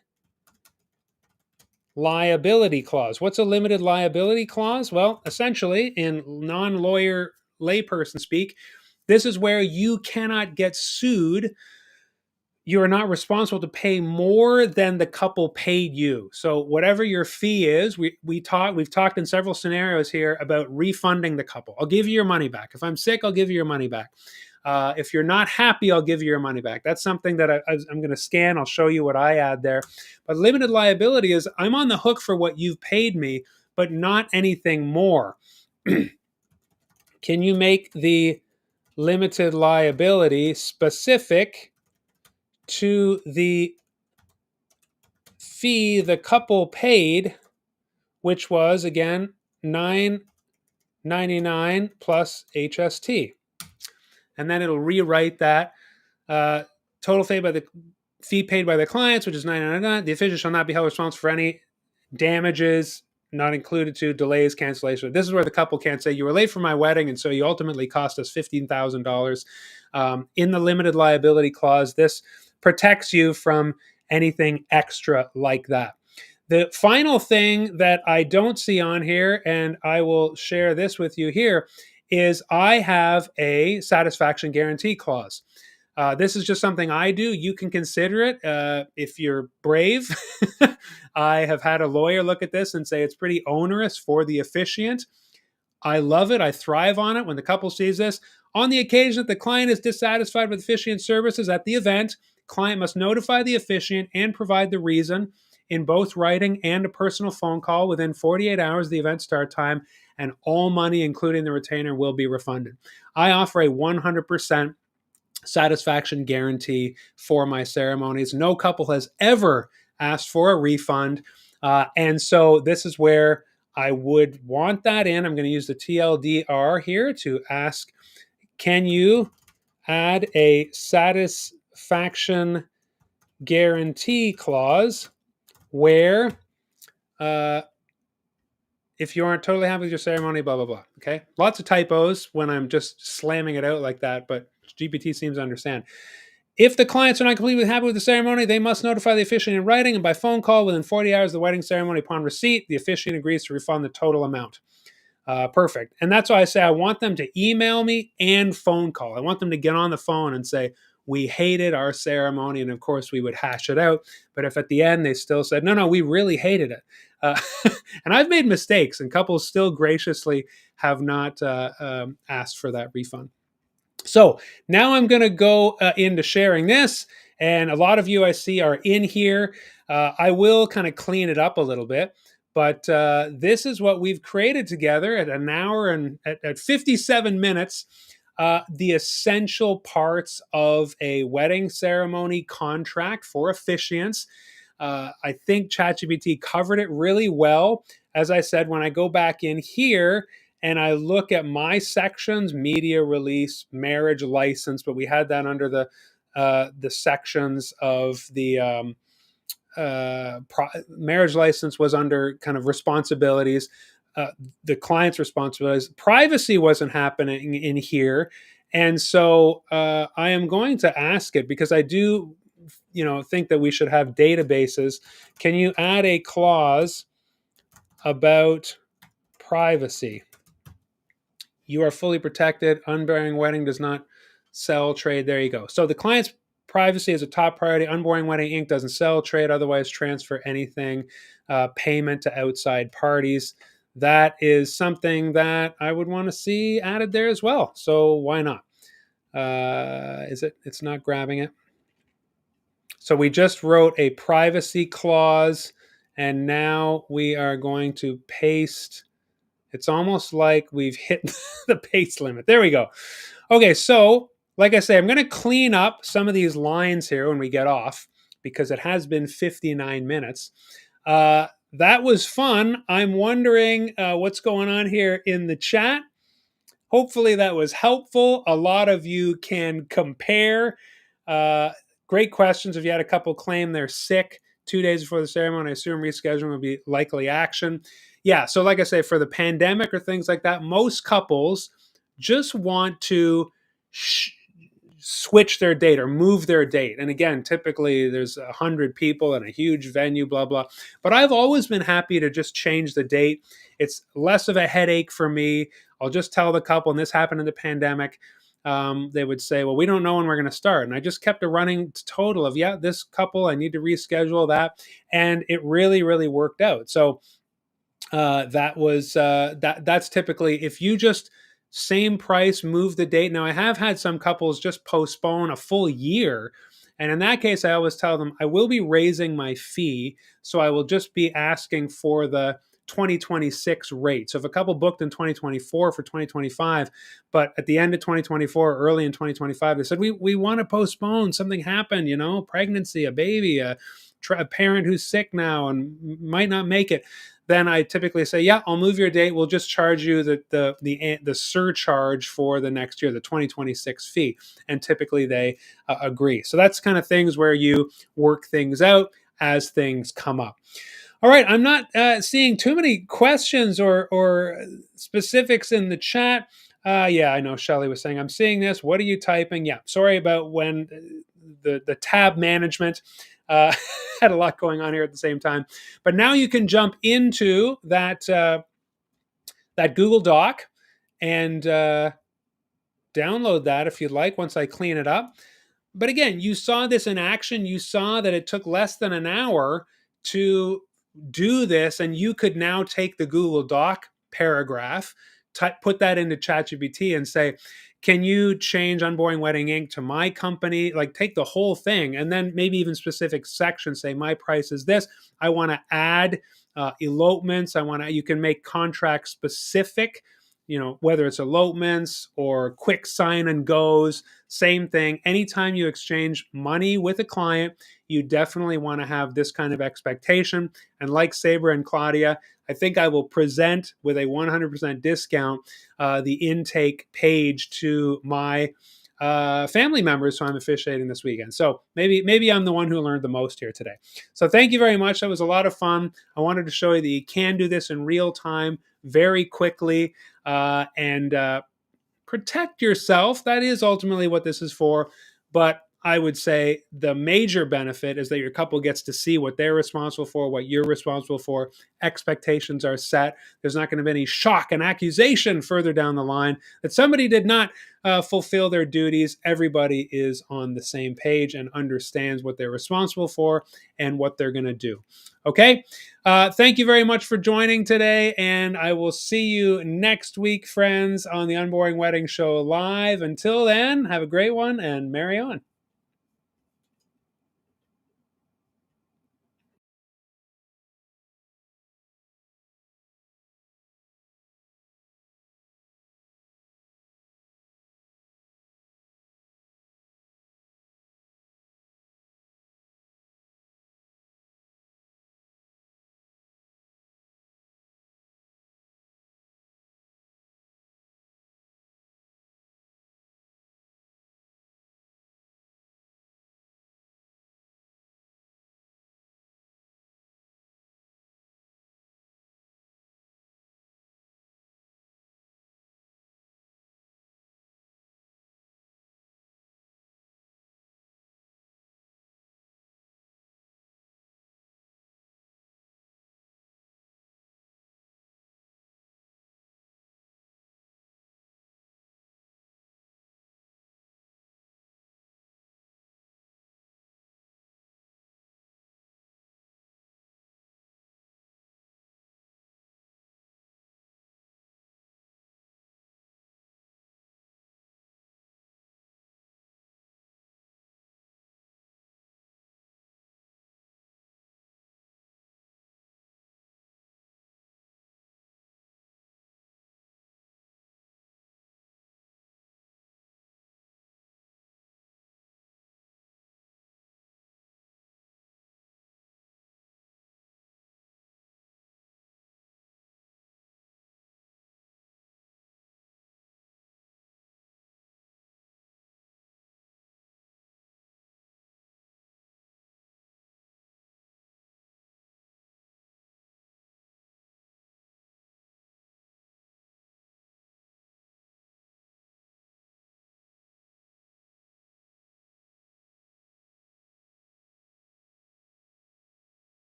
liability clause? What's a limited liability clause? Well, essentially, in non lawyer layperson speak, this is where you cannot get sued. You are not responsible to pay more than the couple paid you. So whatever your fee is, we've talked in several scenarios here about refunding the couple. I'll give you your money back. If I'm sick, I'll give you your money back. If you're not happy, I'll give you your money back. That's something that I'm going to scan. I'll show you what I add there. But limited liability is I'm on the hook for what you've paid me, but not anything more. Can you make the limited liability specific to the fee the couple paid, which was again $9.99 plus HST, and then it'll rewrite that total fee paid by the clients, which is $9.99. The officiant shall not be held responsible for any damages not included to delays, cancellation. This is where the couple can't say you were late for my wedding, and so you ultimately cost us $15,000. In the limited liability clause, this protects you from anything extra like that. The final thing that I don't see on here, and I will share this with you here, is I have a satisfaction guarantee clause. This is just something I do. You can consider it if you're brave. I have had a lawyer look at this and say it's pretty onerous for the officiant. I love it. I thrive on it when the couple sees this. On the occasion that the client is dissatisfied with officiant services at the event, client must notify the officiant and provide the reason in both writing and a personal phone call within 48 hours of the event start time, and all money, including the retainer, will be refunded. I offer a 100% satisfaction guarantee for my ceremonies. No couple has ever asked for a refund. And so this is where I would want that in. I'm going to use the TLDR here to ask, can you add a satisfaction guarantee clause where if you aren't totally happy with your ceremony, blah, blah, blah. Okay. Lots of typos when I'm just slamming it out like that, but GPT seems to understand. If the clients are not completely happy with the ceremony, they must notify the officiant in writing and by phone call within 40 hours of the wedding ceremony. Upon receipt, the officiant agrees to refund the total amount. Perfect. And that's why I say I want them to email me and phone call. I want them to get on the phone and say, we hated our ceremony. And of course, we would hash it out. But if at the end they still said, no, we really hated it. And I've made mistakes, and couples still graciously have not asked for that refund. So now I'm going to go into sharing this. And a lot of you I see are in here. I will kind of clean it up a little bit. But this is what we've created together at an hour and at 57 minutes. The essential parts of a wedding ceremony contract for officiants. I think ChatGPT covered it really well. As I said, when I go back in here and I look at my sections, media release, marriage license, but we had that under the sections of the marriage license was under kind of responsibilities. The client's responsibilities. Privacy wasn't happening in here. And so I am going to ask it, because I do think that we should have databases. Can you add a clause about privacy? You are fully protected. Unboring Wedding does not sell, trade. There you go. So the client's privacy is a top priority. Unboring Wedding Inc. doesn't sell, trade, otherwise transfer anything, payment to outside parties. That is something that I would want to see added there as well. So why not? It's not grabbing it. So we just wrote a privacy clause, and now we are going to paste. It's almost like we've hit the paste limit. There we go. Okay, so like I say, I'm going to clean up some of these lines here when we get off, because it has been 59 minutes. That was fun. I'm wondering what's going on here in the chat. hopefully that was helpful. A lot of you can compare. Uh, Great questions. If you had a couple claim they're sick 2 days before the ceremony, I assume rescheduling would be likely action. Yeah. So, like I say, for the pandemic or things like that, most couples just want to switch their date or move their date. And again, typically there's 100 people in a huge venue, blah, blah. But I've always been happy to just change the date. It's less of a headache for me. I'll just tell the couple, and this happened in the pandemic. They would say, well, we don't know when we're going to start. And I just kept a running total of, yeah, this couple, I need to reschedule that. And it really, really worked out. So that's typically, if you just same price, move the date. Now I have had some couples just postpone a full year, and in that case I always tell them I will be raising my fee, so I will just be asking for the 2026 rate. So if a couple booked in 2024 for 2025, but at the end of 2024 early in 2025 they said we want to postpone, something happened, pregnancy, a baby, a parent who's sick now and might not make it, then I typically say, yeah, I'll move your date. We'll just charge you the surcharge for the next year, the 2026 fee. And typically they agree. So that's kind of things where you work things out as things come up. All right, I'm not seeing too many questions or specifics in the chat. Yeah, I know Shelly was saying, I'm seeing this. What are you typing? Yeah, sorry about when the tab management had a lot going on here at the same time. But now you can jump into that Google Doc and download that if you'd like once I clean it up. But again, you saw this in action. You saw that it took less than an hour to do this, and you could now take the Google Doc paragraph, put that into ChatGPT and say, can you change Unboring Wedding Inc. to my company? Like take the whole thing and then maybe even specific sections, say my price is this. I want to add elopements. You can make contract specific, whether it's elopements or quick sign and goes, same thing. Anytime you exchange money with a client, you definitely want to have this kind of expectation. And like Sabre and Claudia, I think I will present with a 100% discount the intake page to my family members who I'm officiating this weekend. So maybe I'm the one who learned the most here today. So thank you very much. That was a lot of fun. I wanted to show you that you can do this in real time very quickly and protect yourself. That is ultimately what this is for. But I would say the major benefit is that your couple gets to see what they're responsible for, what you're responsible for. Expectations are set. There's not going to be any shock and accusation further down the line that somebody did not fulfill their duties. Everybody is on the same page and understands what they're responsible for and what they're going to do. Okay. Thank you very much for joining today, and I will see you next week, friends, on the Unboring Wedding Show live. Until then, have a great one and marry on.